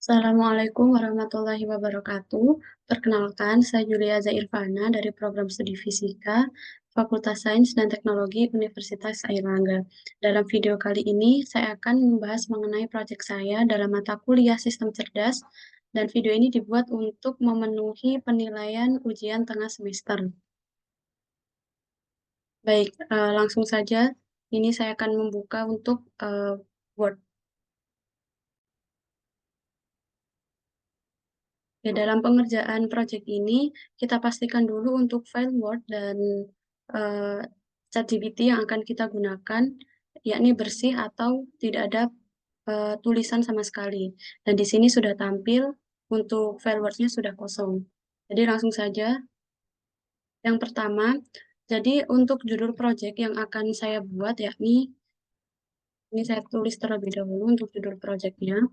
Assalamualaikum warahmatullahi wabarakatuh. Perkenalkan, saya Julia Zairfana dari Program Studi Fisika, Fakultas Sains dan Teknologi Universitas Airlangga. Dalam video kali ini, saya akan membahas mengenai proyek saya dalam mata kuliah Sistem Cerdas, dan video ini dibuat untuk memenuhi penilaian ujian tengah semester. Baik, langsung saja. Ini saya akan membuka untuk Word. Ya, dalam pengerjaan proyek ini, kita pastikan dulu untuk file Word dan eh, ChatGPT yang akan kita gunakan, yakni bersih atau tidak ada tulisan sama sekali. Dan di sini sudah tampil untuk file Word-nya sudah kosong. Jadi langsung saja. Yang pertama, jadi untuk judul proyek yang akan saya buat, yakni ini saya tulis terlebih dahulu untuk judul proyeknya.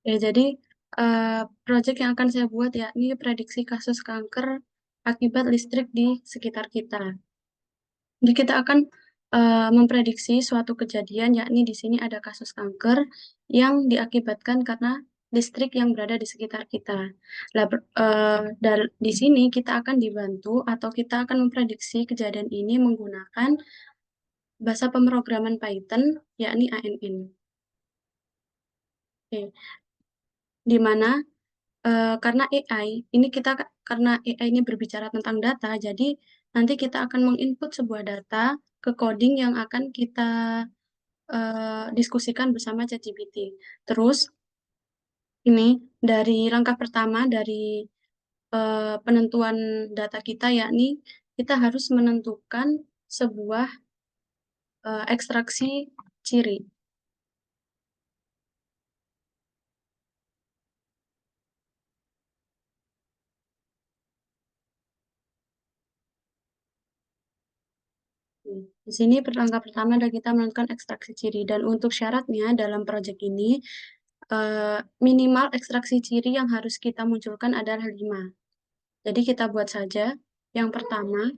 Ya, jadi proyek yang akan saya buat yakni prediksi kasus kanker akibat listrik di sekitar kita. Jadi kita akan memprediksi suatu kejadian, yakni di sini ada kasus kanker yang diakibatkan karena listrik yang berada di sekitar kita. Lah, dan di sini kita akan dibantu atau kita akan memprediksi kejadian ini menggunakan bahasa pemrograman Python, yakni ANN. Oke. Di mana karena AI ini karena AI ini berbicara tentang data, jadi nanti kita akan menginput sebuah data ke coding yang akan kita diskusikan bersama ChatGPT. Terus ini dari langkah pertama dari penentuan data kita, yakni kita harus menentukan sebuah ekstraksi ciri. Di sini langkah pertama adalah kita menentukan ekstraksi ciri, dan untuk syaratnya dalam proyek ini minimal ekstraksi ciri yang harus kita munculkan adalah 5. Jadi kita buat saja. Yang pertama,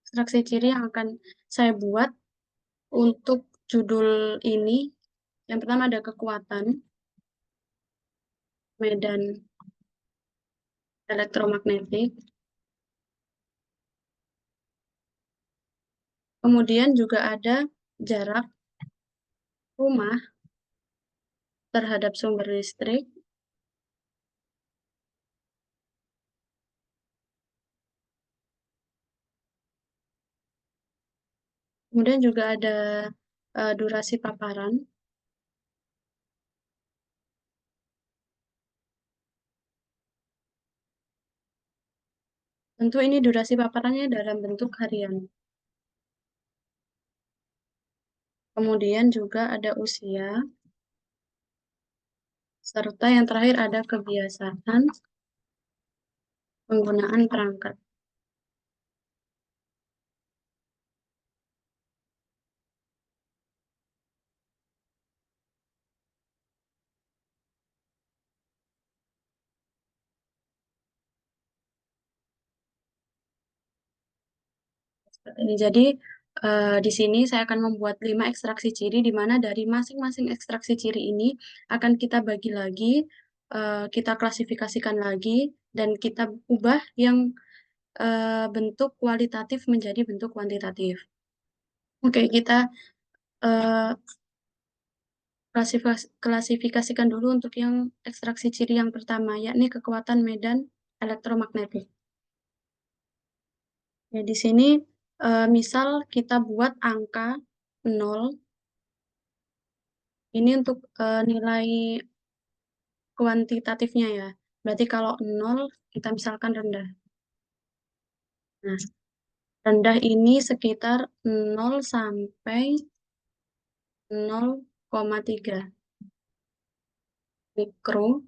ekstraksi ciri yang akan saya buat untuk judul ini, yang pertama ada kekuatan, medan elektromagnetik, kemudian juga ada jarak rumah terhadap sumber listrik, kemudian juga ada durasi paparan. Tentu ini durasi paparannya dalam bentuk harian. Kemudian juga ada usia, serta yang terakhir ada kebiasaan penggunaan perangkat. Seperti ini. Jadi di sini saya akan membuat 5 ekstraksi ciri, di mana dari masing-masing ekstraksi ciri ini akan kita bagi lagi, kita klasifikasikan lagi, dan kita ubah yang bentuk kualitatif menjadi bentuk kuantitatif. Oke, kita eh, klasifikasikan dulu untuk yang ekstraksi ciri yang pertama, yakni kekuatan medan elektromagnetik. Ya, di sini misal kita buat angka 0, ini untuk nilai kuantitatifnya ya. Berarti kalau 0 kita misalkan rendah. Nah, rendah ini sekitar 0 sampai 0,3 mikro.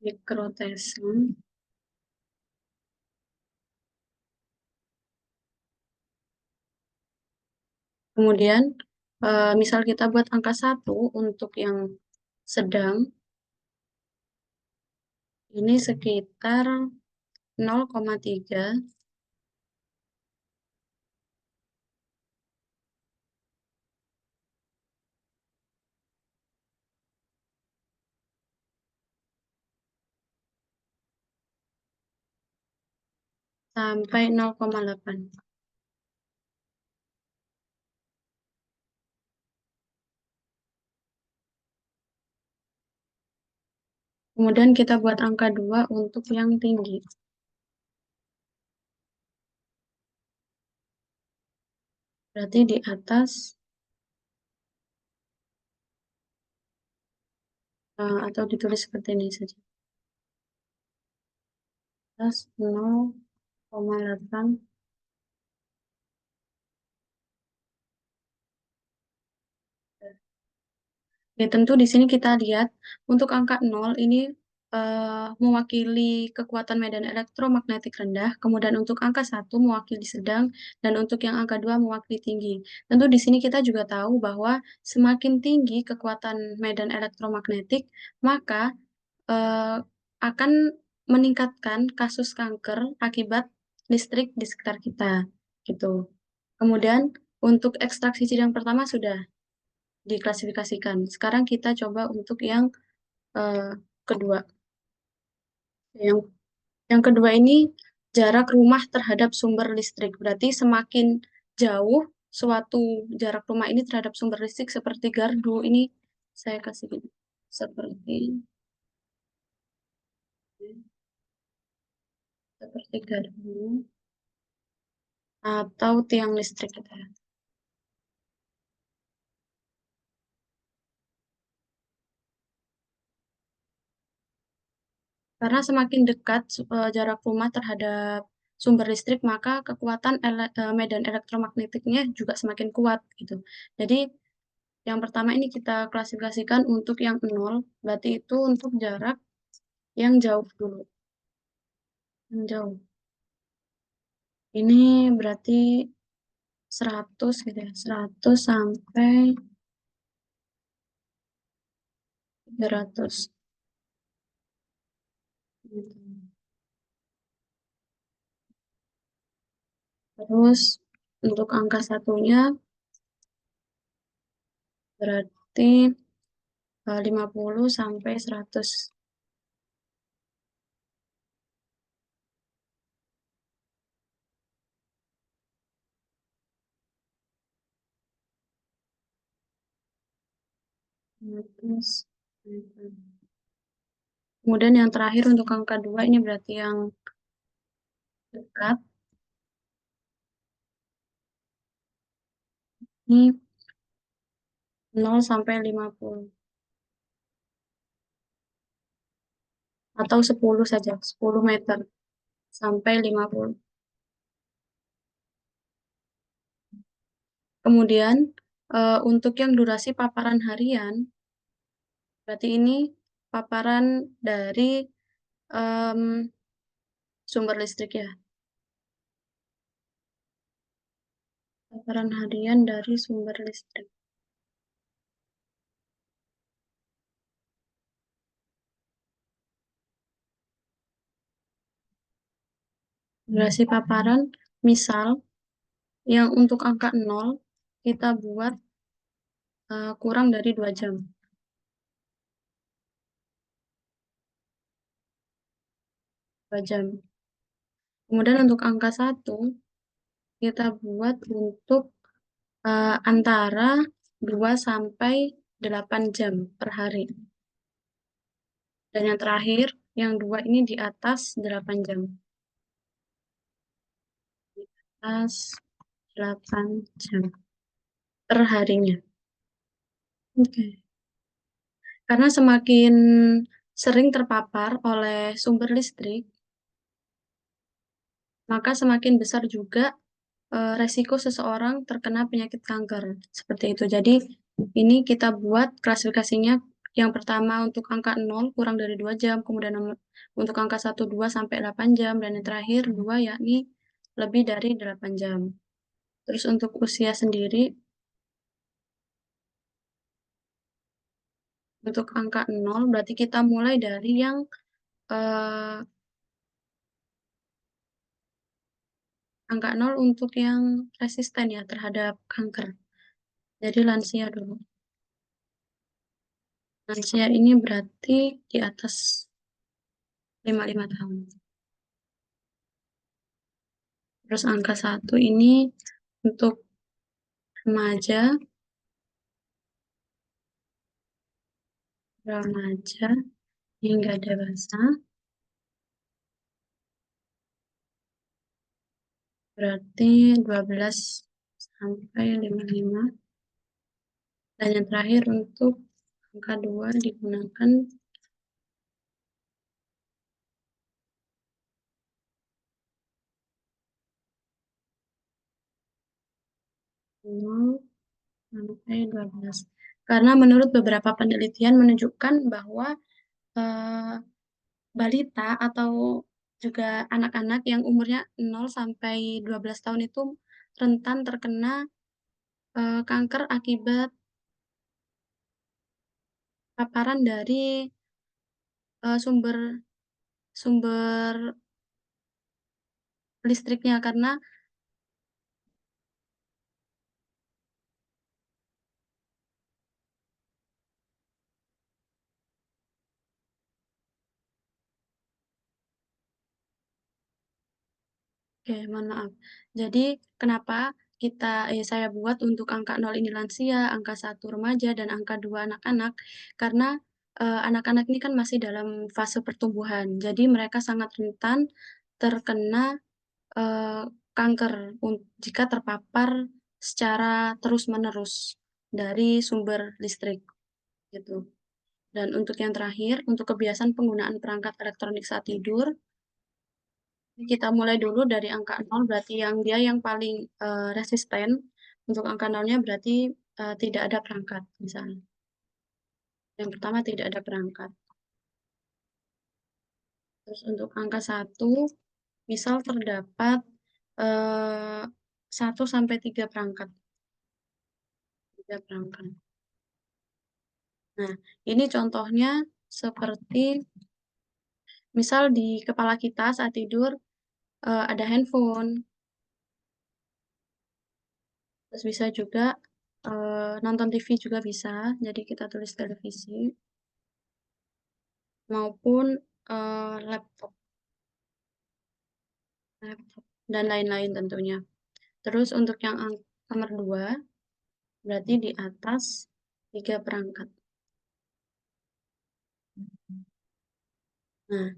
Mikrotesam. Kemudian, misal kita buat angka satu untuk yang sedang, ini sekitar 0,3 sampai 0,8. Kemudian kita buat angka 2 untuk yang tinggi. Berarti di atas atau ditulis seperti ini saja. Atas 0,8. Ya, tentu di sini kita lihat untuk angka 0 ini mewakili kekuatan medan elektromagnetik rendah, kemudian untuk angka 1 mewakili sedang, dan untuk yang angka 2 mewakili tinggi. Tentu di sini kita juga tahu bahwa semakin tinggi kekuatan medan elektromagnetik, maka eh, akan meningkatkan kasus kanker akibat listrik di sekitar kita, gitu. Kemudian untuk ekstraksi sidang pertama sudah diklasifikasikan. Sekarang kita coba untuk yang eh, kedua. Yang yang kedua ini jarak rumah terhadap sumber listrik. Berarti semakin jauh suatu jarak rumah ini terhadap sumber listrik seperti gardu ini saya kasih gini. Seperti gardu atau tiang listrik gitu ya. Karena semakin dekat jarak rumah terhadap sumber listrik, maka kekuatan medan elektromagnetiknya juga semakin kuat gitu. Jadi yang pertama ini kita klasifikasikan untuk yang nol, berarti itu untuk jarak yang jauh dulu, yang jauh. Ini berarti 100 gitu ya, 100 sampai 300 gitu. Terus untuk angka satunya berarti 50 sampai 100. Terus, kemudian yang terakhir untuk angka 2 ini berarti yang dekat. Ini 0 sampai 50 atau 10 saja, 10 meter sampai 50. Kemudian untuk yang durasi paparan harian, berarti ini paparan dari em, sumber listrik ya. Paparan harian dari sumber listrik. Durasi paparan, misal yang untuk angka 0 kita buat kurang dari 2 jam. 2 jam. Kemudian untuk angka 1 kita buat untuk antara 2 sampai 8 jam per hari. Dan yang terakhir, yang 2 ini di atas 8 jam. Di atas 8 jam per harinya. Oke. Karena semakin sering terpapar oleh sumber listrik, maka semakin besar juga resiko seseorang terkena penyakit kanker. Seperti itu. Jadi, ini kita buat klasifikasinya yang pertama untuk angka 0 kurang dari 2 jam, kemudian untuk angka 1, 2 sampai 8 jam, dan yang terakhir 2 yakni lebih dari 8 jam. Terus untuk usia sendiri, untuk angka 0 berarti kita mulai dari yang eh, angka 0 untuk yang resisten ya terhadap kanker. Jadi lansia dulu. Lansia ini berarti di atas 55 tahun. Terus angka 1 ini untuk remaja, remaja hingga dewasa, berarti 12 sampai 55. Dan yang terakhir untuk angka 2 digunakan 0 sampai 12. Karena menurut beberapa penelitian menunjukkan bahwa eh, balita atau juga anak-anak yang umurnya 0 sampai 12 tahun itu rentan terkena kanker akibat paparan dari sumber sumber listriknya karena oke, mohon maaf. Jadi kenapa saya buat untuk angka 0 ini lansia, angka 1 remaja, dan angka 2 anak-anak, karena anak-anak ini kan masih dalam fase pertumbuhan, jadi mereka sangat rentan terkena eh, kanker jika terpapar secara terus-menerus dari sumber listrik gitu. Dan untuk yang terakhir, untuk kebiasaan penggunaan perangkat elektronik saat tidur, kita mulai dulu dari angka 0, berarti yang dia yang paling resisten. Untuk angka 0-nya berarti tidak ada perangkat, misalnya. Yang pertama tidak ada perangkat. Terus untuk angka 1, misal terdapat eh, 1 sampai 3 perangkat. 3 perangkat. Nah, ini contohnya seperti misal di kepala kita saat tidur ada handphone, terus bisa juga nonton TV juga bisa, jadi kita tulis televisi maupun laptop, laptop dan lain-lain tentunya. Terus untuk yang nomor 2 berarti di atas 3 perangkat. Nah,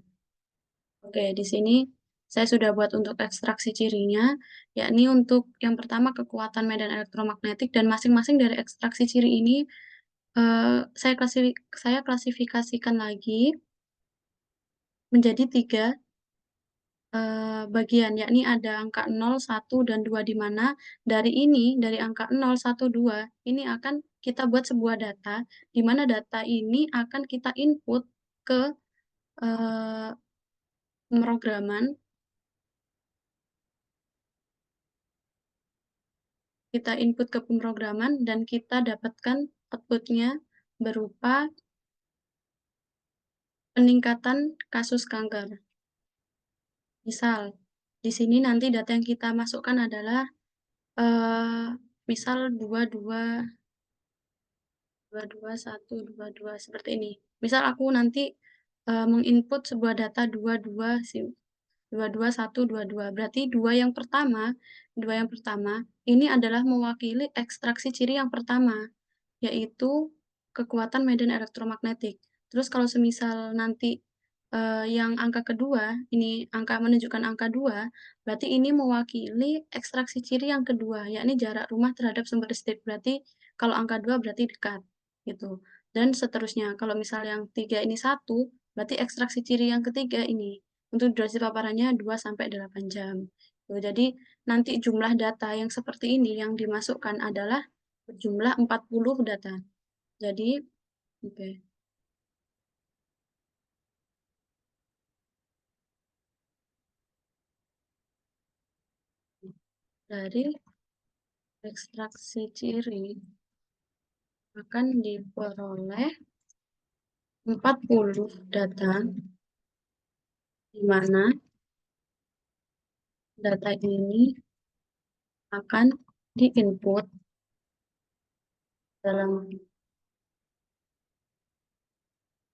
oke, di sini saya sudah buat untuk ekstraksi cirinya, yakni untuk yang pertama kekuatan medan elektromagnetik dan masing-masing dari ekstraksi ciri ini saya klasifikasikan lagi menjadi 3 bagian, yakni ada angka 0, 1, dan 2 di mana dari angka 0, 1, 2 ini akan kita buat sebuah data, di mana data ini akan kita input ke eh, pemrograman. Kita input ke pemrograman dan kita dapatkan outputnya berupa peningkatan kasus kanker. Misal, di sini nanti data yang kita masukkan adalah eh, misal 22, 22, 1, 22, seperti ini. Misal aku nanti menginput sebuah data 22, 22, 1, 22. Berarti dua yang pertama ini adalah mewakili ekstraksi ciri yang pertama, yaitu kekuatan medan elektromagnetik. Terus kalau semisal nanti yang angka kedua, ini angka menunjukkan angka 2, berarti ini mewakili ekstraksi ciri yang kedua, yakni jarak rumah terhadap sumber listrik. Berarti kalau angka 2 berarti dekat, gitu. dan seterusnya. Kalau misal yang tiga ini satu, berarti ekstraksi ciri yang ketiga ini untuk durasi paparannya 2 sampai 8 jam. Tuh, jadi nanti jumlah data yang seperti ini yang dimasukkan adalah berjumlah 40 data. Jadi, oke, dari ekstraksi ciri akan diperoleh 40 data, di mana data ini akan diinput dalam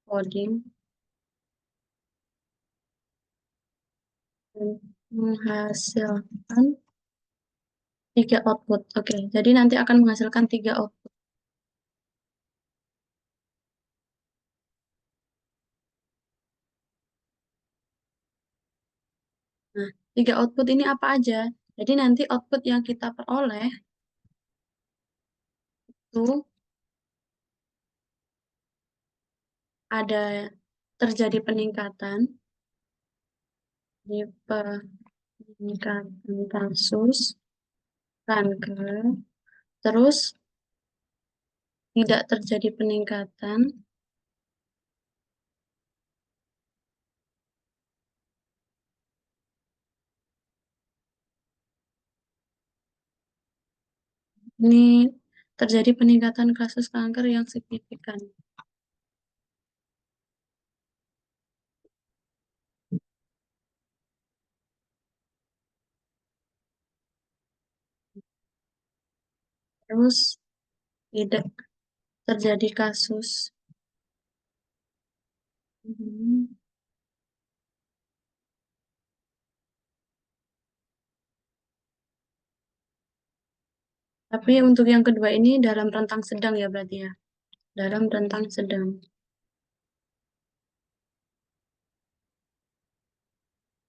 coding dan menghasilkan tiga output. Oke, jadi nanti akan menghasilkan tiga output. Nah, tiga output ini apa aja? Jadi nanti output yang kita peroleh itu ada terjadi peningkatan di peningkatan kasus kanker, terus tidak terjadi peningkatan ini terjadi peningkatan kasus kanker yang signifikan. Terus tidak terjadi kasus. Hmm. Tapi untuk yang kedua ini dalam rentang sedang ya berarti ya. Dalam rentang sedang.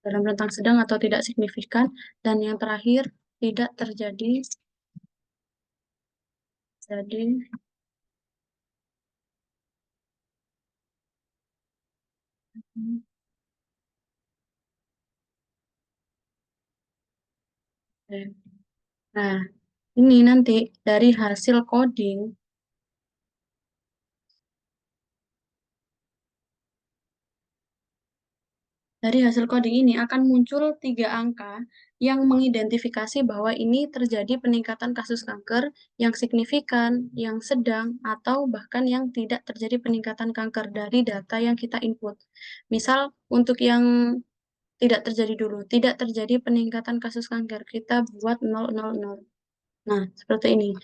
Dalam rentang sedang atau tidak signifikan. Dan yang terakhir tidak terjadi jadi eh, nah, ini nanti dari hasil coding, dari hasil coding ini akan muncul tiga angka yang mengidentifikasi bahwa ini terjadi peningkatan kasus kanker yang signifikan, yang sedang, atau bahkan yang tidak terjadi peningkatan kanker dari data yang kita input. Misal untuk yang tidak terjadi dulu, tidak terjadi peningkatan kasus kanker, kita buat 000. Nah, seperti ini.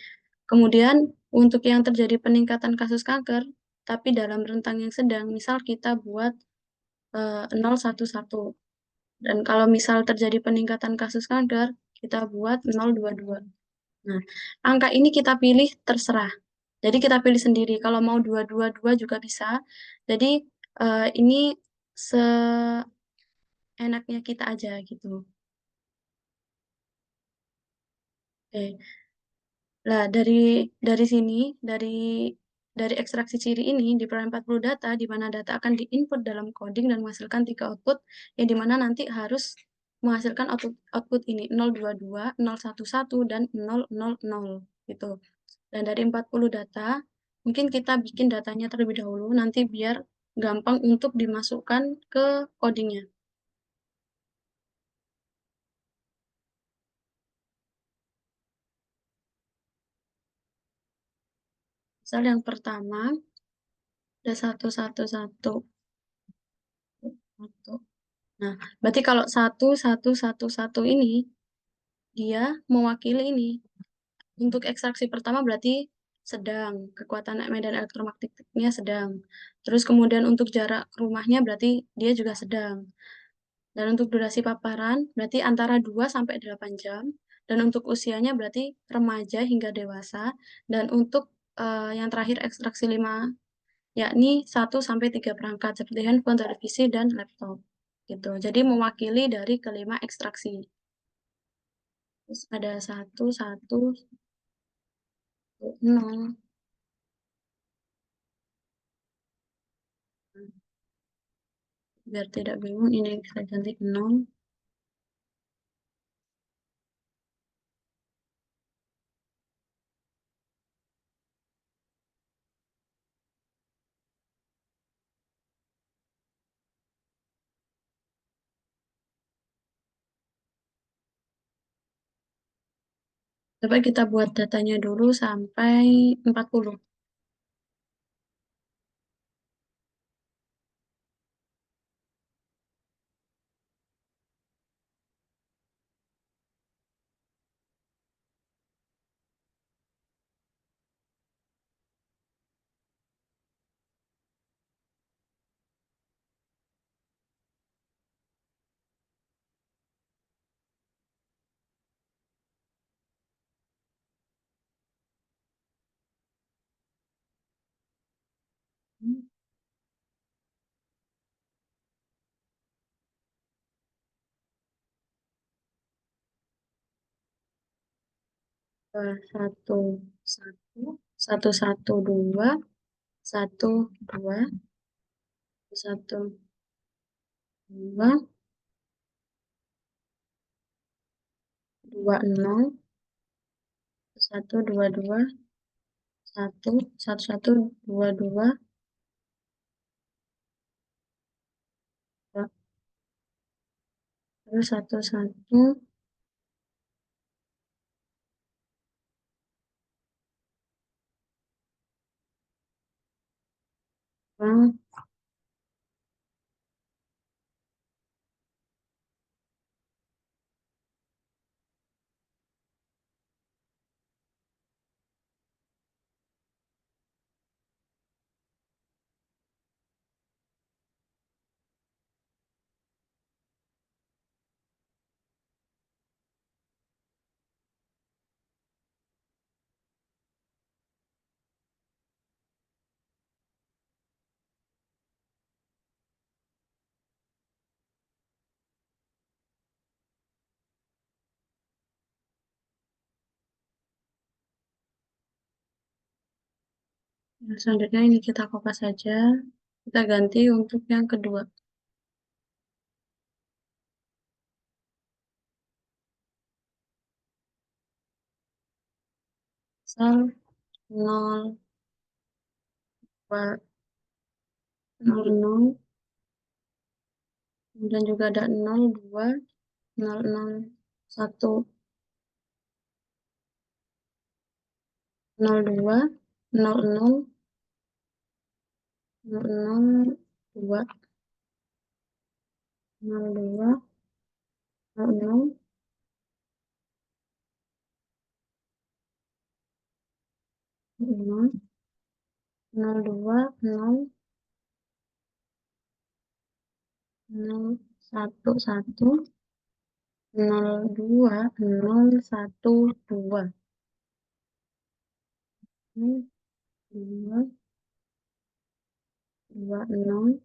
Kemudian untuk yang terjadi peningkatan kasus kanker, tapi dalam rentang yang sedang, misal kita buat 011. Dan kalau misal terjadi peningkatan kasus kanker, kita buat 022. Nah, angka ini kita pilih terserah. Jadi kita pilih sendiri. Kalau mau 222 juga bisa. Jadi ini seenaknya kita aja gitu. Oke. Lah, dari sini, dari ekstraksi ciri ini diperoleh 40 data, di mana data akan diinput dalam coding dan menghasilkan tiga output, yang di mana nanti harus menghasilkan output ini 022, 011, dan 000 gitu. Dan dari 40 data, mungkin kita bikin datanya terlebih dahulu, nanti biar gampang untuk dimasukkan ke codingnya. Misal yang pertama, ada 111. Satu. Nah, berarti kalau 1111 ini dia mewakili ini. Untuk ekstraksi pertama berarti sedang, kekuatan medan elektromagnetiknya sedang. Terus kemudian untuk jarak ke rumahnya berarti dia juga sedang. Dan untuk durasi paparan berarti antara 2 sampai 8 jam. Dan untuk usianya berarti remaja hingga dewasa. Dan untuk yang terakhir ekstraksi 5 yakni 1 sampai 3 perangkat seperti handphone, televisi, dan laptop. Gitu. Jadi mewakili dari kelima ekstraksi. Terus ada satu, satu, nol. Biar tidak bingung, ini kita ganti 0. Coba kita buat datanya dulu sampai 40. Dua, satu, satu, satu, satu, dua, satu, dua, satu, dua, dua, nol, satu, dua, dua, satu, satu, satu, dua, dua, dua, terus satu, satu, dua, nah, selanjutnya ini kita kopas saja. Kita ganti untuk yang kedua. Misal 0, 2, 0, 0, kemudian juga ada 0, 2, 0, 0, 1, 0, 2, 0, 0, 0, 0, 2, 0, 2, 0, 0, 0, 0, 2, 0, 0, 1, 1, 0, 2, 0, 1, 2. 0, 2, 2, 0,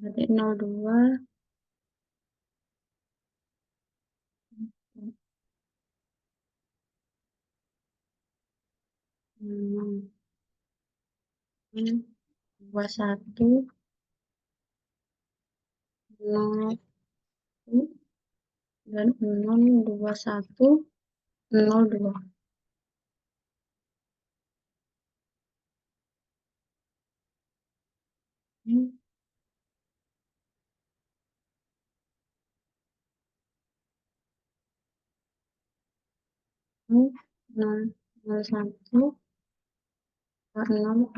berarti 0, 2, 0, 2, 1, 0, dan 0, 2, 1, 0, 2. 0, 0, 1, 0, 0,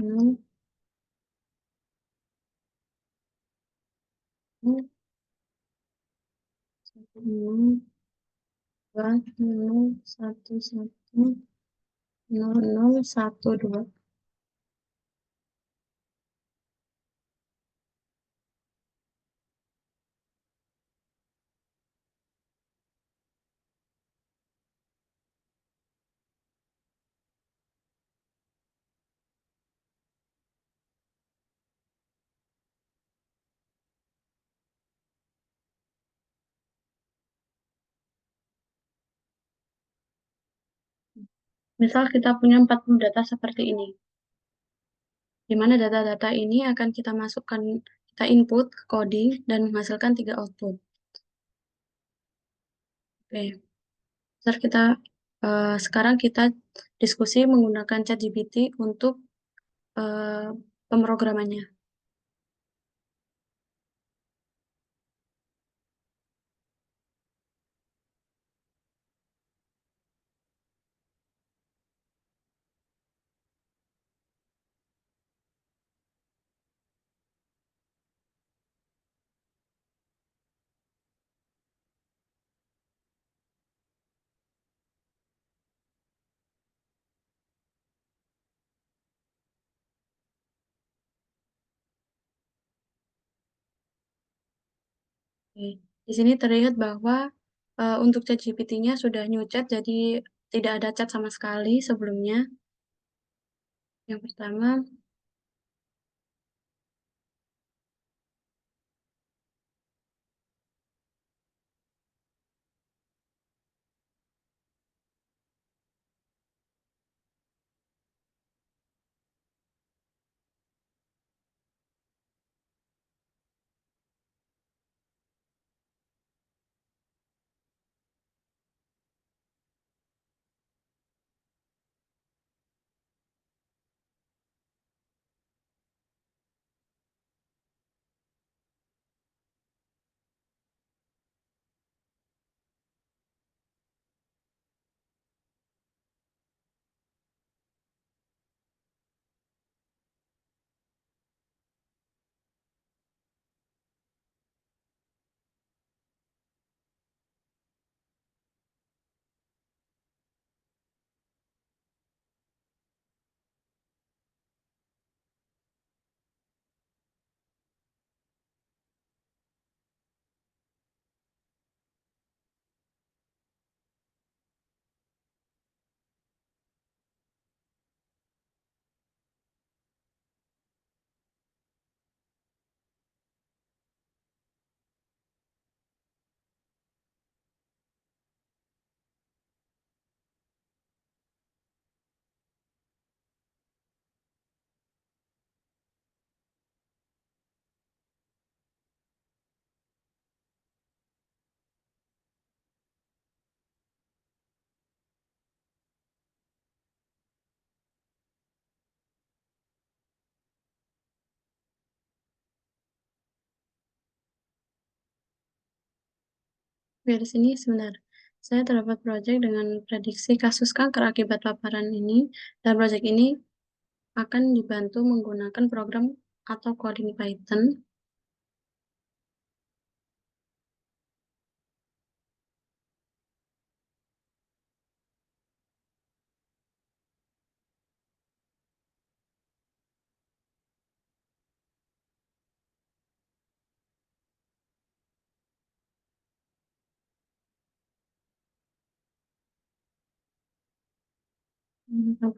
0, 0, 2, 0, 1, 1, 0, 0, 1, 2. Misal kita punya 40 data seperti ini, di mana data-data ini akan kita masukkan, kita input ke coding dan menghasilkan 3 output. Oke, Ntar sekarang kita diskusi menggunakan ChatGPT untuk eh, pemrogramannya. Oke. Di sini terlihat bahwa untuk ChatGPT-nya sudah new chat, jadi tidak ada chat sama sekali sebelumnya. Yang pertama, di sini sebentar. Saya terdapat proyek dengan prediksi kasus kanker akibat paparan ini, dan proyek ini akan dibantu menggunakan program atau coding Python.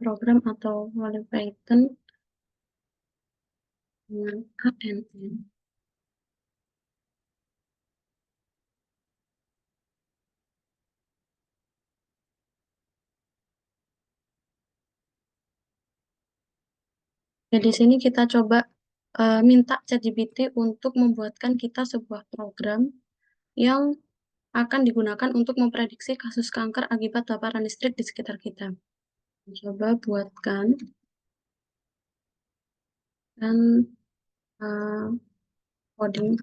Program atau coding Python dengan ANN. Jadi di sini kita coba minta ChatGPT untuk membuatkan kita sebuah program yang akan digunakan untuk memprediksi kasus kanker akibat paparan listrik di sekitar kita. Coba buatkan dan eh, coding.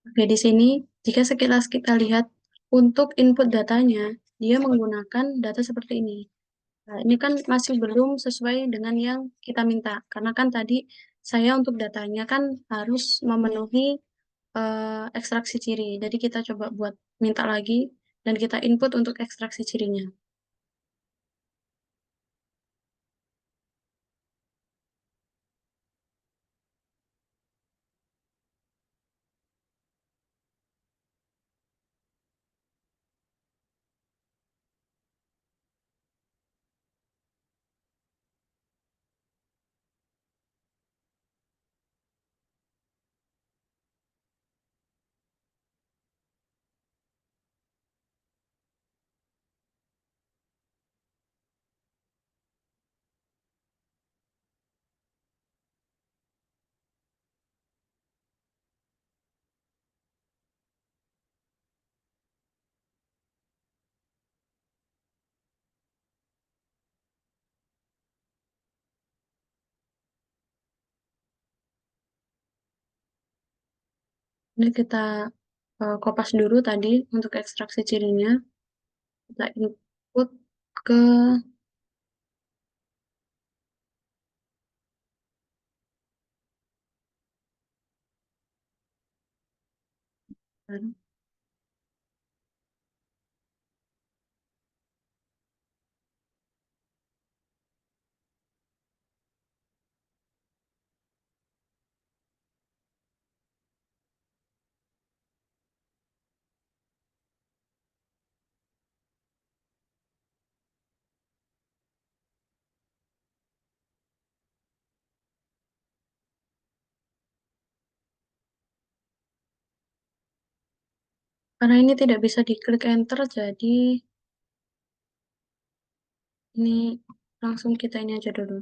Oke, di sini jika sekilas kita lihat untuk input datanya, dia menggunakan data seperti ini. Nah, ini kan masih belum sesuai dengan yang kita minta, karena kan tadi saya untuk datanya kan harus memenuhi ekstraksi ciri. Jadi kita coba buat minta lagi dan kita input untuk ekstraksi cirinya. Ini kita kopas dulu tadi untuk ekstraksi cirinya. Kita input ke karena ini tidak bisa diklik enter, jadi ini langsung kita ini aja dulu.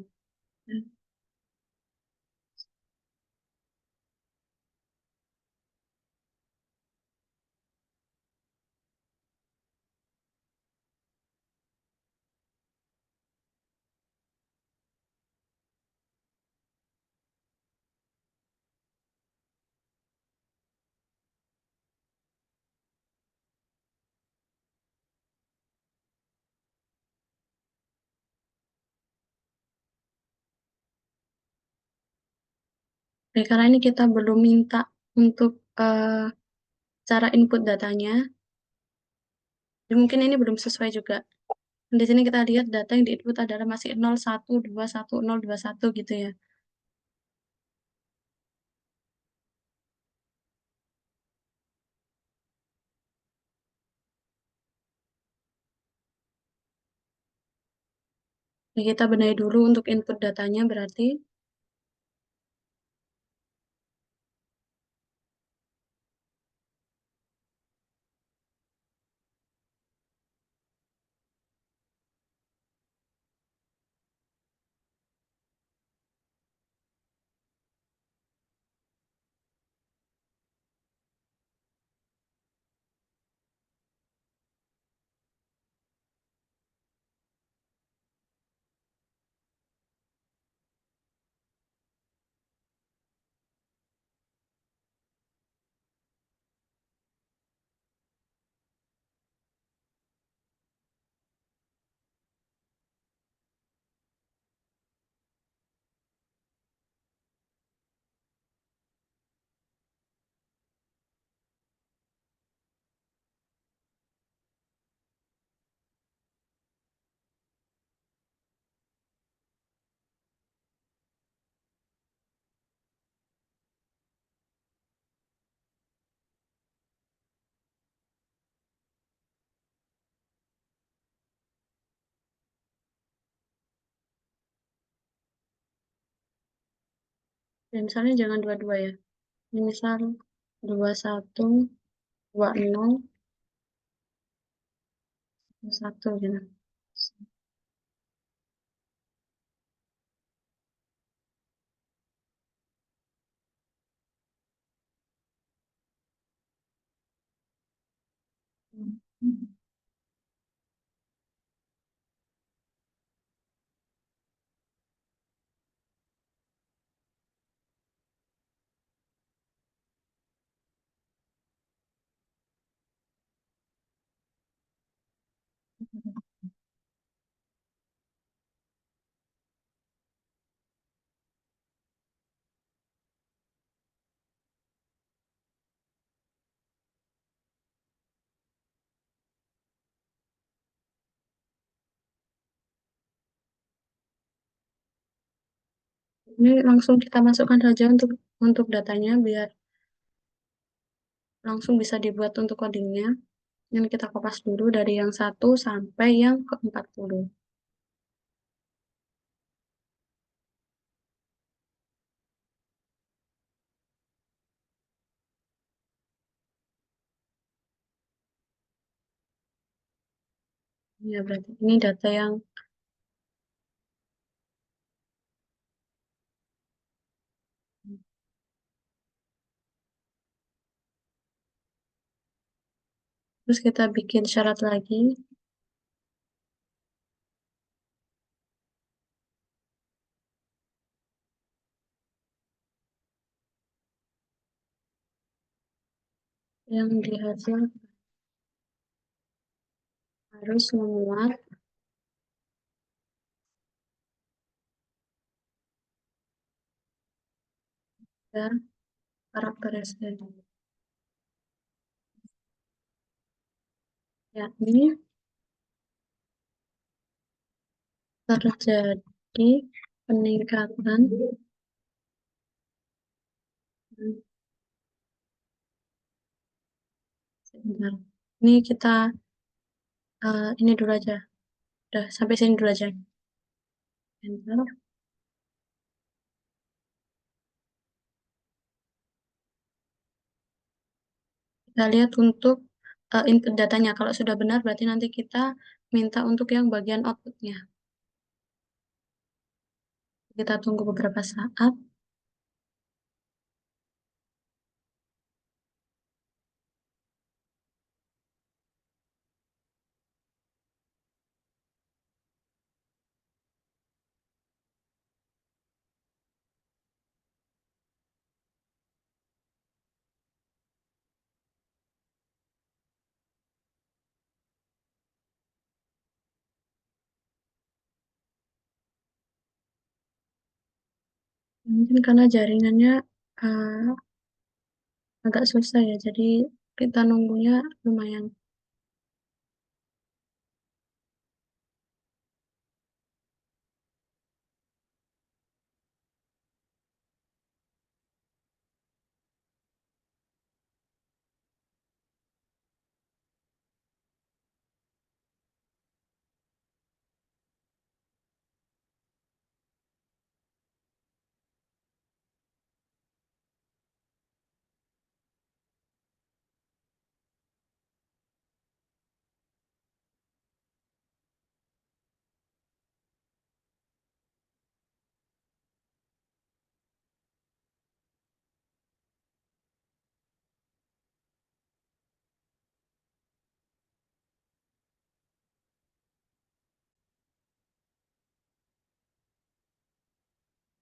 Oke, karena ini kita belum minta untuk cara input datanya, jadi mungkin ini belum sesuai juga. Di sini kita lihat data yang diinput adalah masih 0121 021 gitu ya. Jadi kita benahi dulu untuk input datanya berarti. Dan misalnya jangan dua-dua ya. Ini misal 21 20 satu gitu. Ini langsung kita masukkan saja untuk datanya biar langsung bisa dibuat untuk codingnya. Ini kita kopas dulu dari yang satu sampai yang ke-40. Ya, berarti ini data yang terus kita bikin syarat lagi yang dihasil harus memuat dan karakteristik, yakni terjadi peningkatan. Sebentar. Ini kita ini dulu aja. Udah sampai sini dulu aja. Enter. Kita lihat untuk input datanya. Kalau sudah benar, berarti nanti kita minta untuk yang bagian outputnya. Kita tunggu beberapa saat. Mungkin karena jaringannya uh, agak susah ya, jadi kita nunggunya lumayan.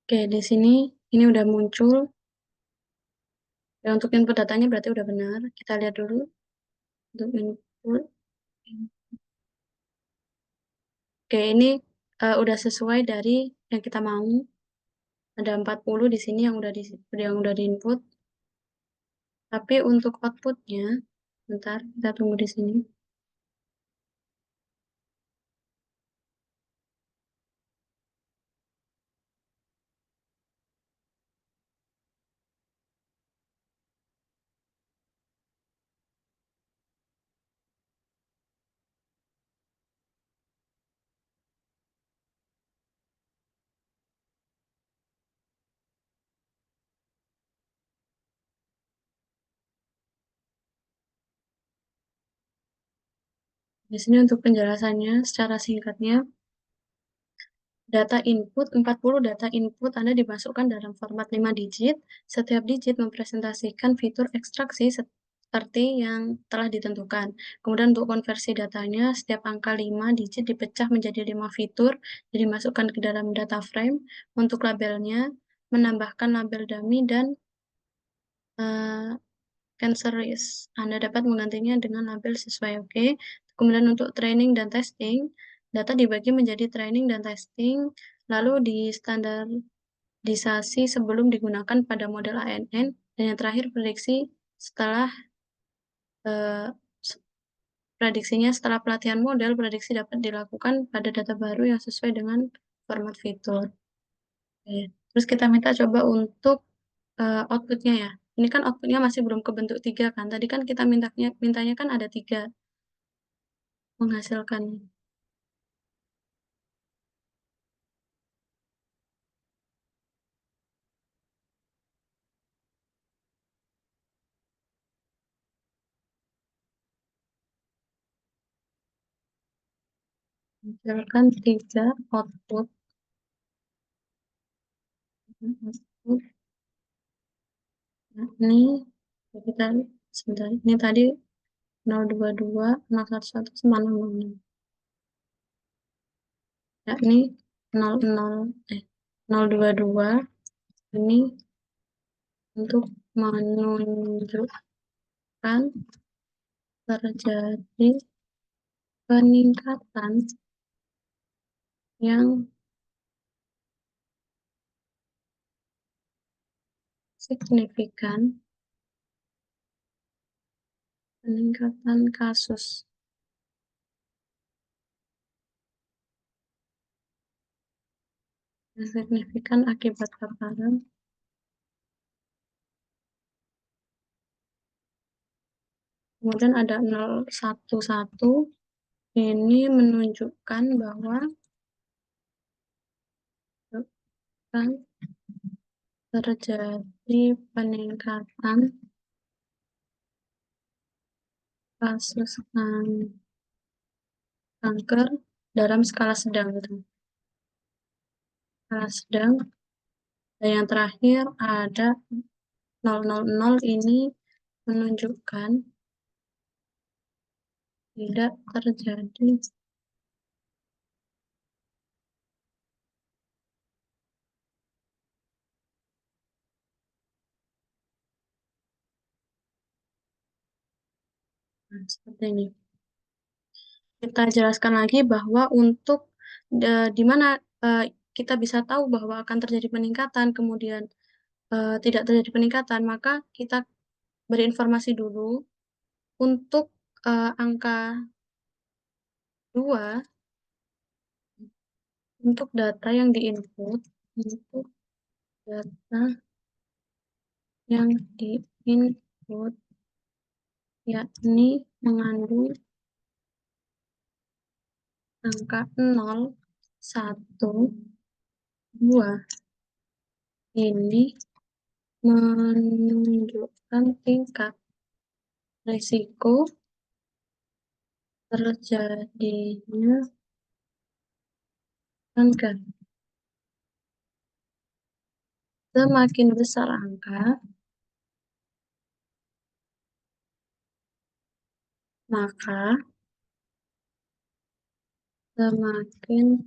Oke, di sini ini udah muncul. Ya, untuk input datanya berarti udah benar. Kita lihat dulu untuk input. Oke, ini udah sesuai dari yang kita mau. Ada 40 di sini yang udah diinput. Tapi untuk outputnya, bentar, kita tunggu di sini. Di sini untuk penjelasannya secara singkatnya, data input, 40 data input Anda dimasukkan dalam format 5 digit. Setiap digit mempresentasikan fitur ekstraksi seperti yang telah ditentukan. Kemudian untuk konversi datanya, setiap angka 5 digit dipecah menjadi 5 fitur, jadi dimasukkan ke dalam data frame. Untuk labelnya, menambahkan label dummy dan uh, cancer risk. Anda dapat menggantinya dengan label sesuai oke. Kemudian untuk training dan testing, data dibagi menjadi training dan testing, lalu di standarisasi sebelum digunakan pada model ANN, dan yang terakhir setelah eh, prediksinya setelah pelatihan model, prediksi dapat dilakukan pada data baru yang sesuai dengan format fitur. Oke. Terus kita minta coba untuk outputnya ya. Ini kan outputnya masih belum kebentuk tiga kan. Tadi kan kita mintanya kan ada tiga menghasilkan. Menghasilkan tiga output. Output. Nah, ini kita sebentar. Ini tadi 022, 011 sama 006. Ya, ini 00 eh 022 ini untuk menunjukkan terjadi peningkatan yang signifikan, peningkatan kasus yang signifikan akibat paparan. Kemudian ada 011 ini menunjukkan bahwa kan terjadi peningkatan kasus kanker dalam skala sedang gitu. Skala sedang. Dan yang terakhir ada 000 ini menunjukkan tidak terjadi seperti ini. Kita jelaskan lagi bahwa untuk di mana kita bisa tahu bahwa akan terjadi peningkatan, kemudian tidak terjadi peningkatan, maka kita beri informasi dulu untuk angka 2 untuk data yang diinput, untuk data yang diinput yakni mengandung angka 0, 1, 2 ini menunjukkan tingkat risiko terjadinya kanker. Semakin besar angka, maka semakin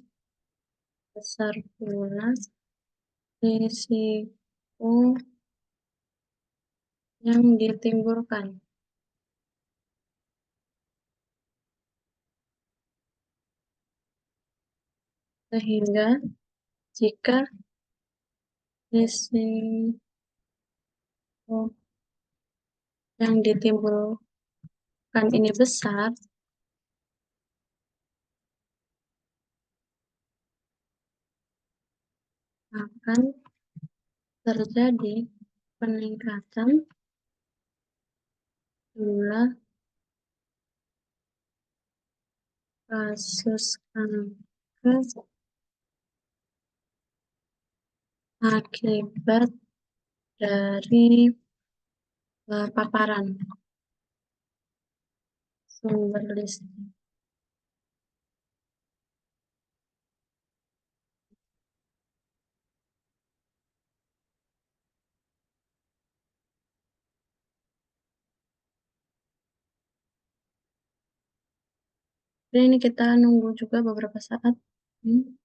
besar pula risiko yang ditimbulkan. Sehingga jika risiko yang ditimbulkan ini besar, akan terjadi peningkatan jumlah kasus kanker akibat dari paparan sumber listrik. Jadi ini kita nunggu juga beberapa saat. Hmm.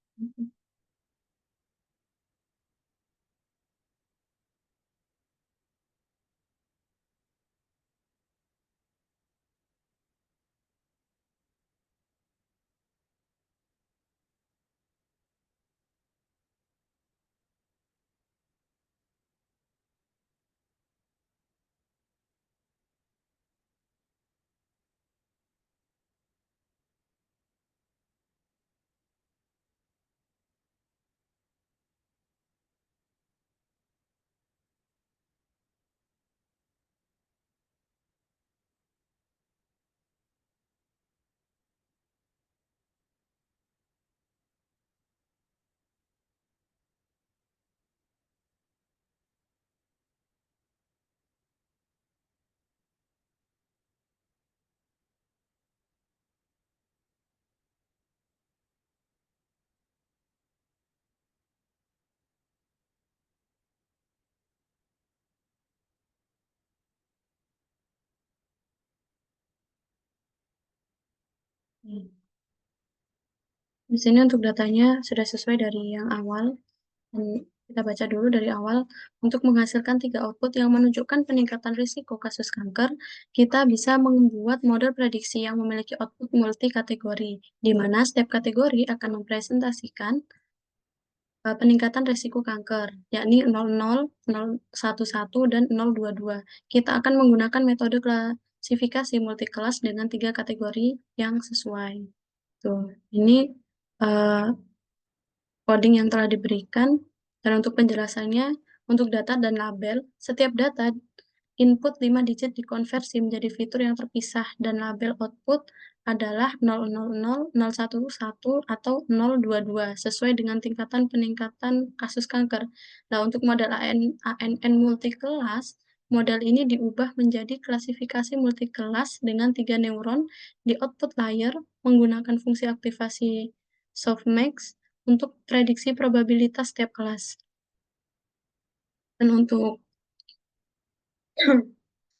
Di sini untuk datanya sudah sesuai dari yang awal. Dan kita baca dulu dari awal. Untuk menghasilkan tiga output yang menunjukkan peningkatan risiko kasus kanker, kita bisa membuat model prediksi yang memiliki output multi kategori, di mana setiap kategori akan mempresentasikan peningkatan risiko kanker, yakni 00, 011, dan 022. Kita akan menggunakan metode klasifikasi multikelas dengan tiga kategori yang sesuai. Tuh, ini uh, coding yang telah diberikan. Dan untuk penjelasannya, untuk data dan label, setiap data input 5 digit dikonversi menjadi fitur yang terpisah dan label output adalah 000, 011, atau 022 sesuai dengan tingkatan peningkatan kasus kanker. Nah, untuk model ANN multikelas, model ini diubah menjadi klasifikasi multikelas dengan tiga neuron di output layer menggunakan fungsi aktivasi softmax untuk prediksi probabilitas setiap kelas. Dan untuk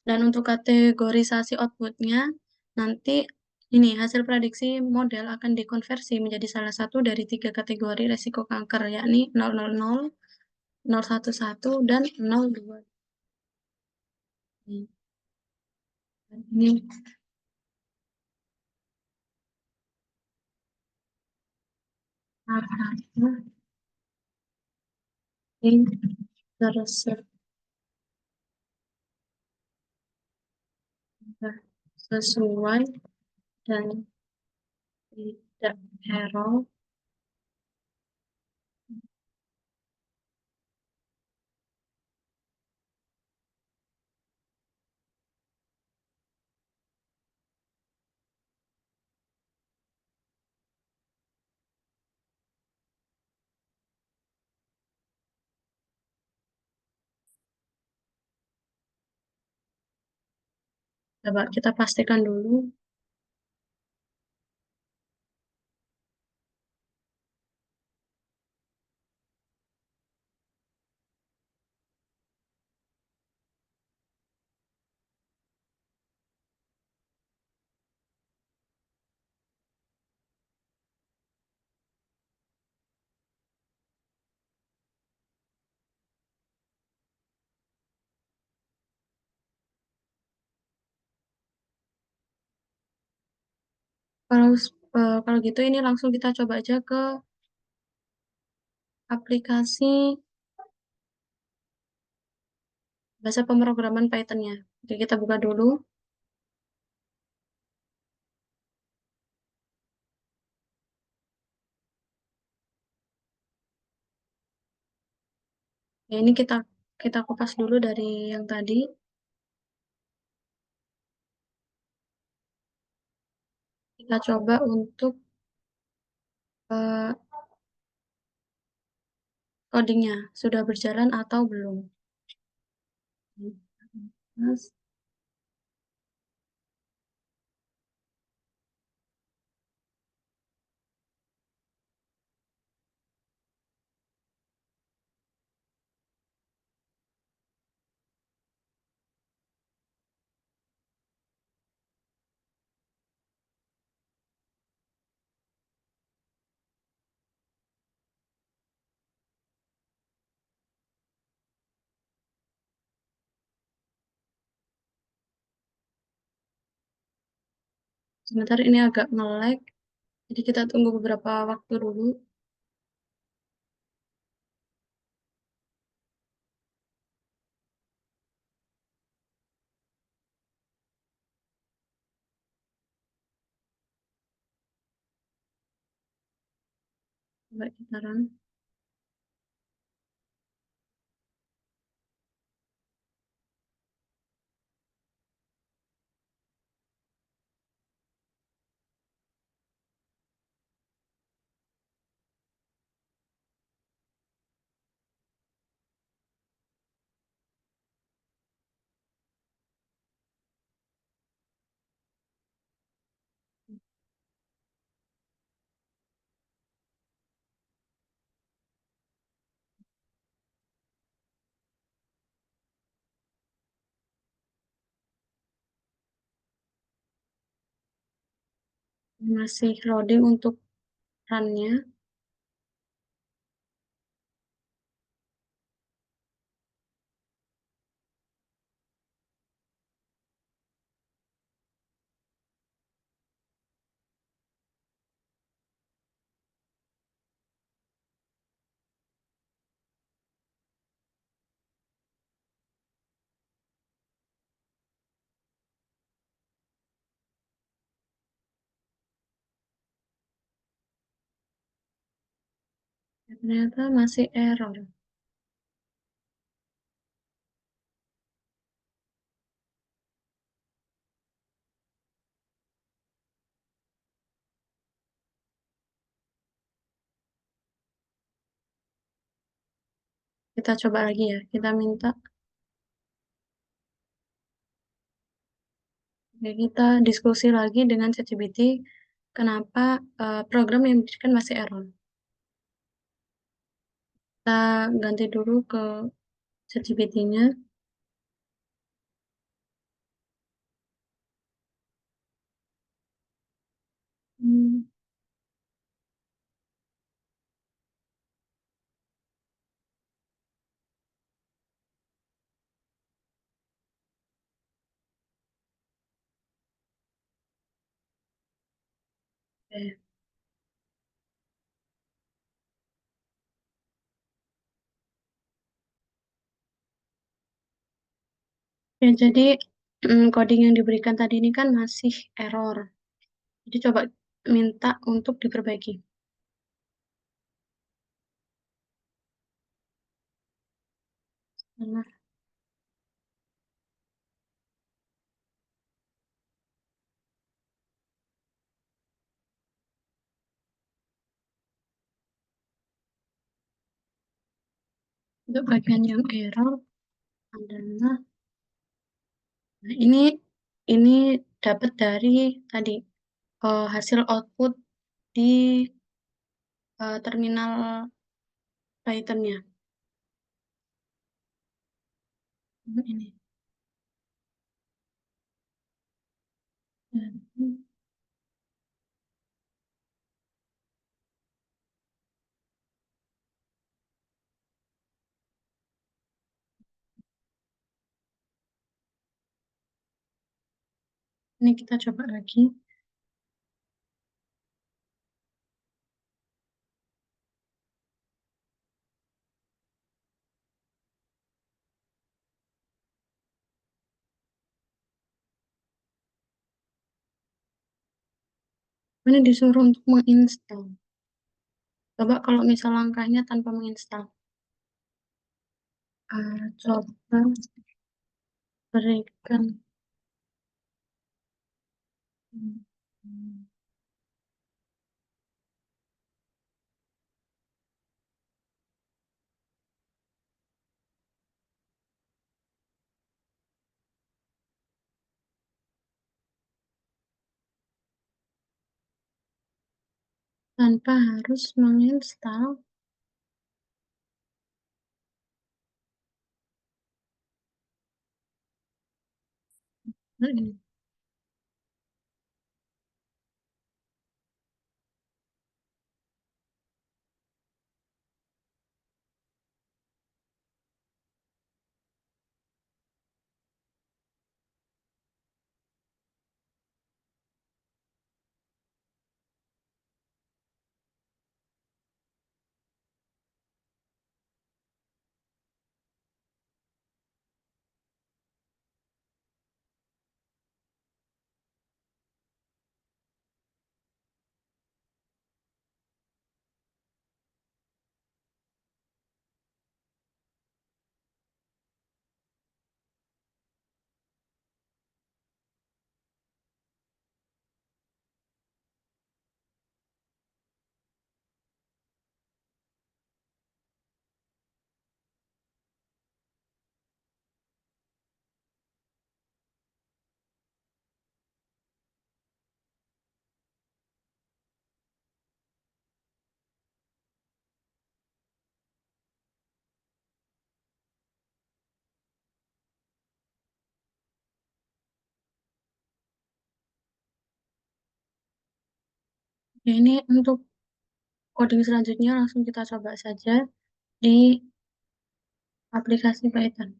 Dan untuk kategorisasi outputnya, nanti ini hasil prediksi model akan dikonversi menjadi salah satu dari tiga kategori resiko kanker, yakni 000, 011, dan 02. Ini arahnya ini sesuai dan tidak error. Coba kita pastikan dulu. Kalau kalau gitu ini langsung kita coba aja ke aplikasi bahasa pemrograman Python-nya. Oke, kita buka dulu. Ya, ini kita kita kupas dulu dari yang tadi. Kita coba untuk eh, codingnya sudah berjalan atau belum. Mas, sebentar ini agak nge-lag, jadi kita tunggu beberapa waktu dulu. Coba kita run. masih loading untuk run-nya. Ternyata masih error. Kita coba lagi ya. Kita minta, ya, kita diskusi lagi dengan ChatGPT kenapa program yang diberikan masih error. Kita ganti dulu ke ChatGPT-nya. Hmm, oke. Ya, jadi coding yang diberikan tadi ini kan masih error. Jadi coba minta untuk diperbaiki. Nah, untuk bagian yang error adalah, nah, ini dapat dari tadi hasil output di terminal Python-nya. Ini. Dan ini kita coba lagi. Ini disuruh untuk menginstal. Coba kalau misal langkahnya tanpa menginstal. Coba berikan tanpa harus menginstal. Nah, ini. Ya, ini untuk coding selanjutnya langsung kita coba saja di aplikasi Python.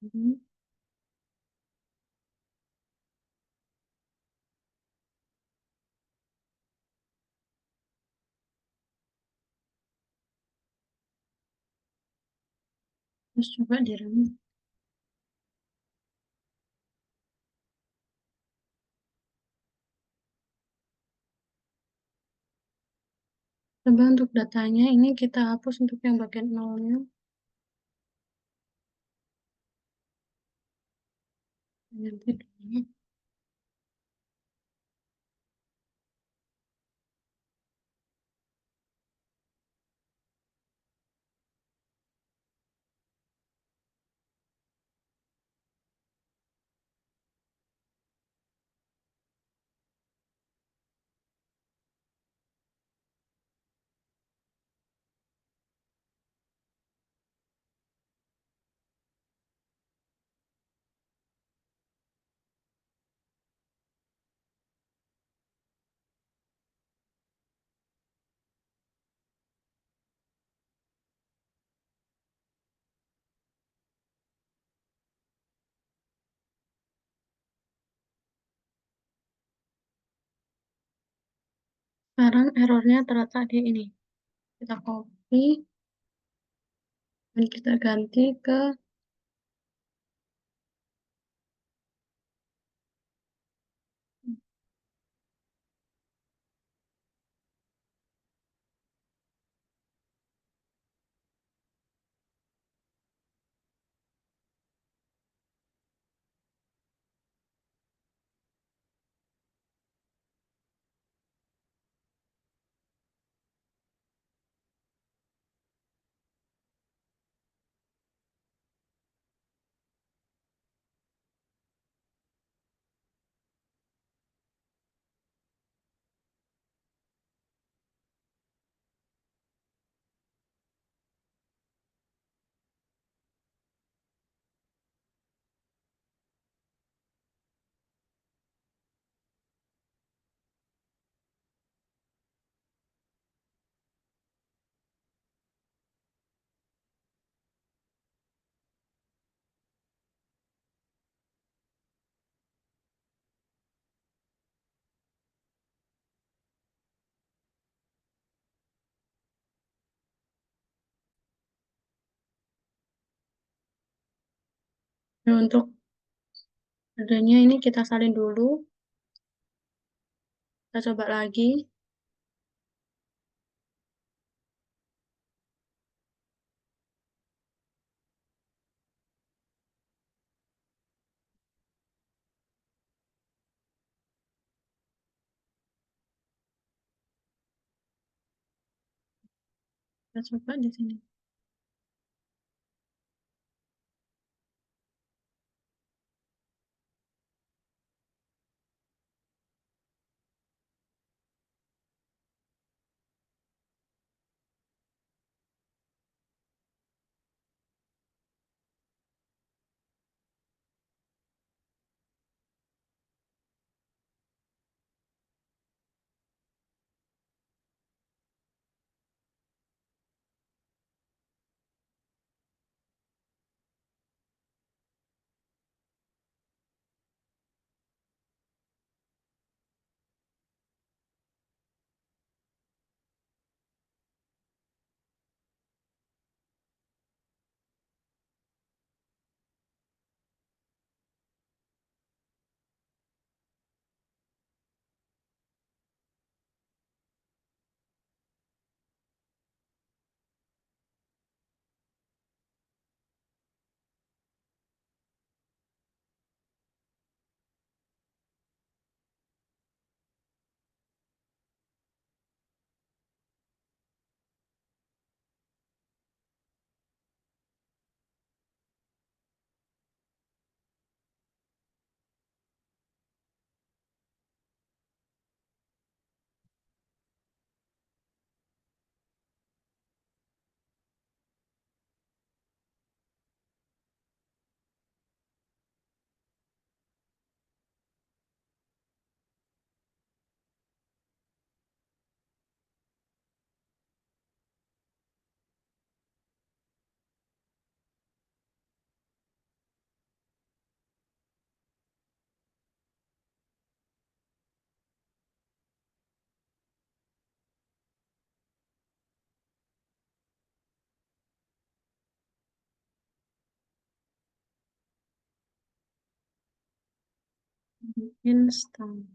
Hmm, Terus coba di run. Coba untuk datanya ini kita hapus untuk yang bagian nolnya. Nanti dulu. Sekarang errornya terletak di ini. Kita copy dan kita ganti ke nah, untuk adanya ini kita salin dulu. Kita coba lagi. Kita coba di sini. Instan.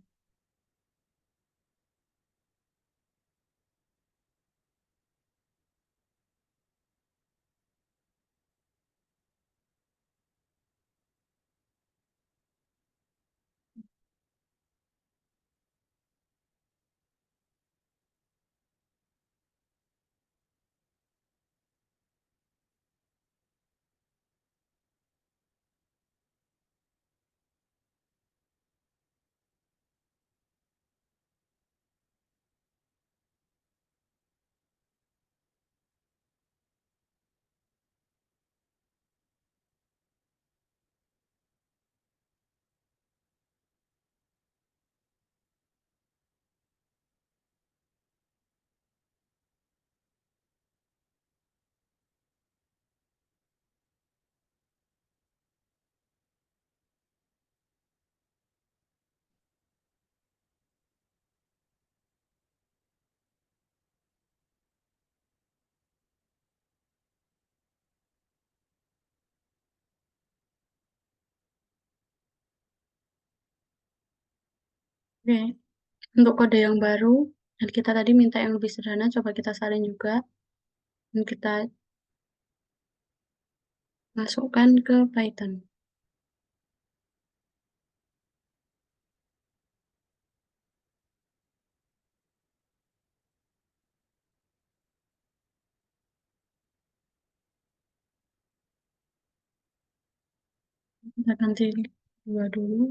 Oke, untuk kode yang baru, dan kita tadi minta yang lebih sederhana, coba kita salin juga. Dan kita masukkan ke Python. Kita ganti dua dulu.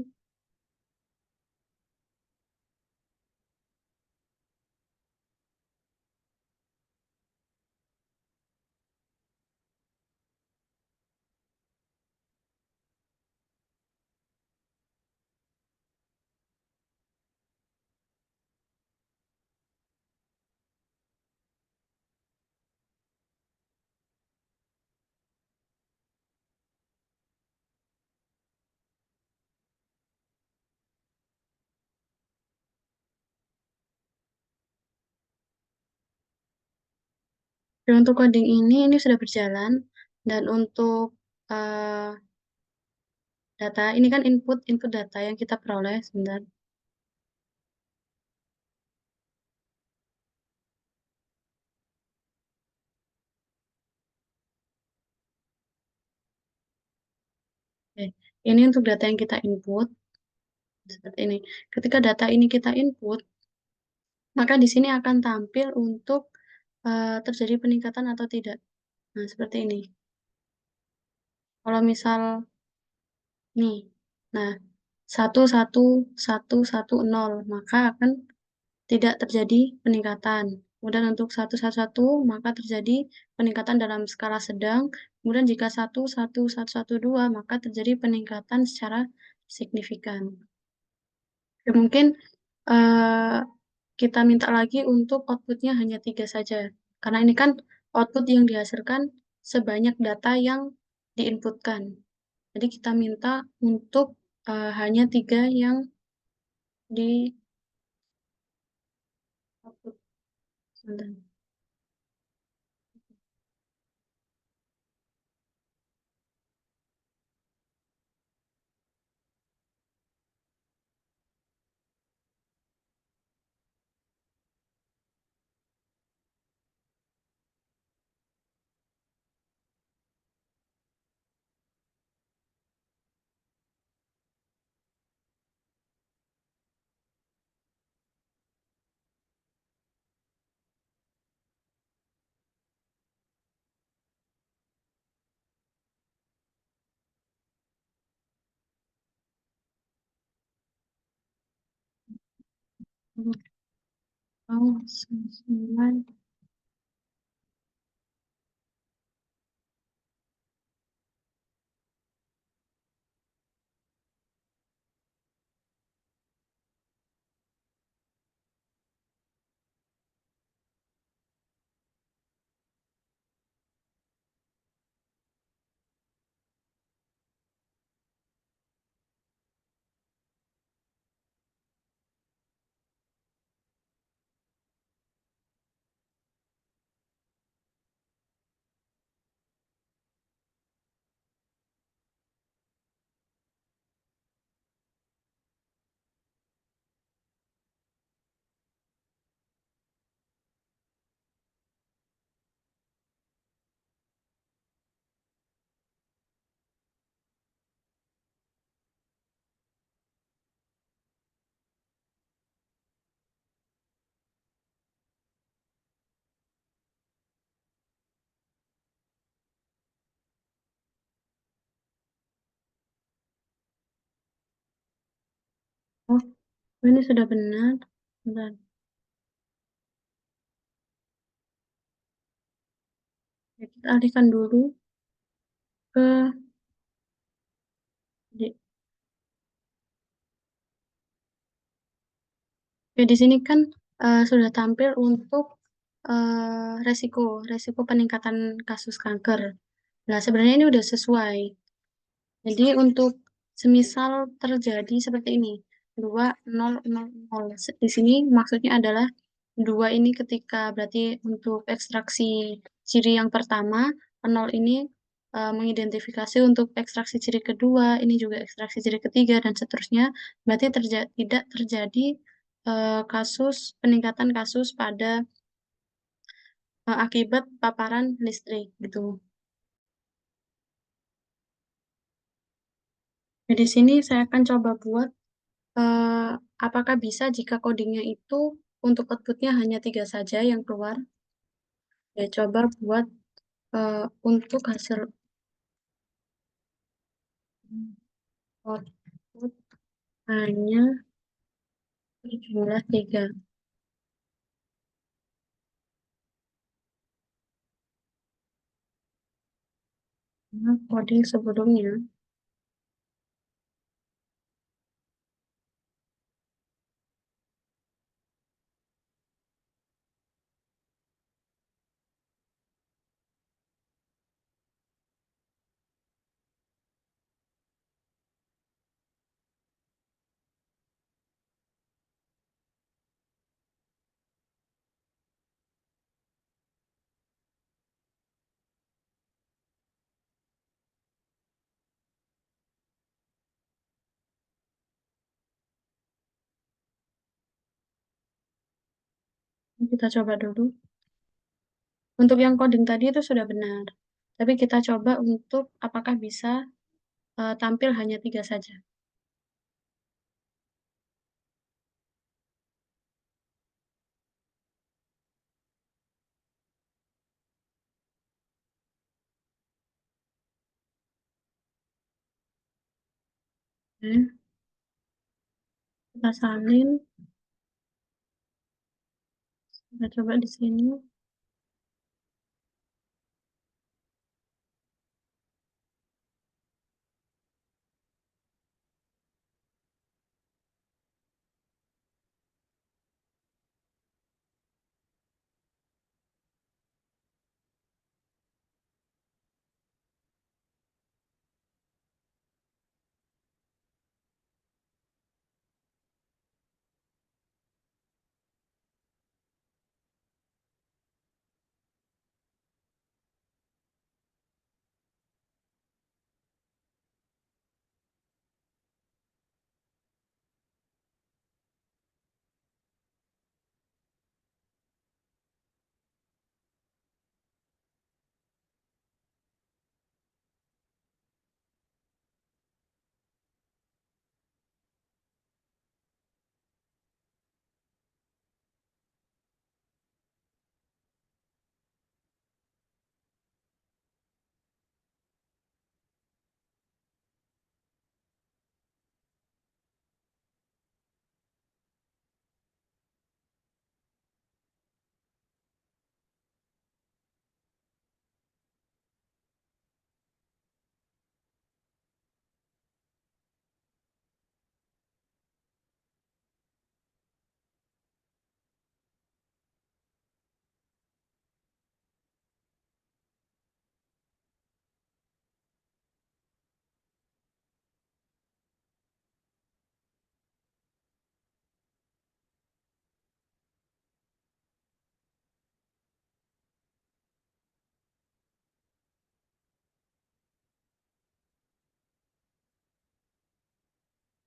Dan untuk coding ini sudah berjalan. Dan untuk eh, data, ini kan input data yang kita peroleh. Sebentar. Oke. Ini untuk data yang kita input. Seperti ini. Ketika data ini kita input, maka di sini akan tampil untuk terjadi peningkatan atau tidak. Nah, seperti ini. Kalau misal nih, nah 11110 maka akan tidak terjadi peningkatan. Kemudian untuk 111 maka terjadi peningkatan dalam skala sedang. Kemudian jika 11112 maka terjadi peningkatan secara signifikan. Ya, mungkin eh, kita minta lagi untuk outputnya hanya tiga saja. Karena ini kan output yang dihasilkan sebanyak data yang diinputkan. Jadi kita minta untuk hanya tiga yang di output. Sebentar. Oh, sembilan. Oh, ini sudah benar. Bentar. Ya, kita alihkan dulu ke di, ya, di sini kan sudah tampil untuk resiko resiko peningkatan kasus kanker. Nah, sebenarnya ini udah sesuai. Jadi untuk semisal terjadi seperti ini, 2,0,0,0. Di sini maksudnya adalah dua ini ketika berarti untuk ekstraksi ciri yang pertama, nol ini mengidentifikasi untuk ekstraksi ciri kedua, ini juga ekstraksi ciri ketiga, dan seterusnya. Berarti tidak terjadi kasus peningkatan kasus pada akibat paparan listrik gitu. Jadi di sini saya akan coba buat eh, apakah bisa jika codingnya itu untuk outputnya hanya tiga saja yang keluar? Ya, coba buat untuk hasil output hanya berjumlah tiga. Nah, coding sebelumnya kita coba dulu. Untuk yang coding tadi itu sudah benar. Tapi kita coba untuk apakah bisa tampil hanya tiga saja. Oke, kita salin, kita coba di sini.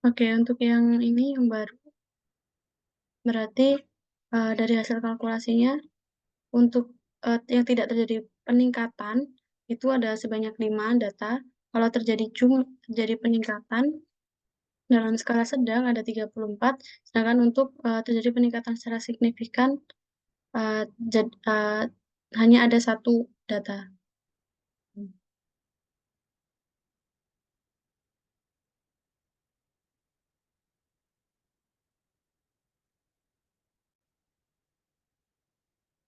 Oke, untuk yang ini yang baru, berarti dari hasil kalkulasinya untuk yang tidak terjadi peningkatan itu ada sebanyak 5 data. Kalau terjadi peningkatan dalam skala sedang ada 34, sedangkan untuk terjadi peningkatan secara signifikan eh, hanya ada satu data.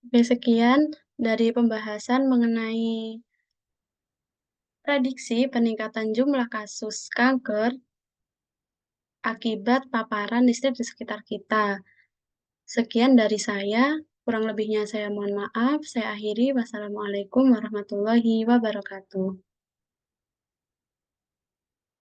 Oke, sekian dari pembahasan mengenai prediksi peningkatan jumlah kasus kanker akibat paparan listrik di sekitar kita. Sekian dari saya, kurang lebihnya saya mohon maaf. Saya akhiri. Wassalamualaikum warahmatullahi wabarakatuh.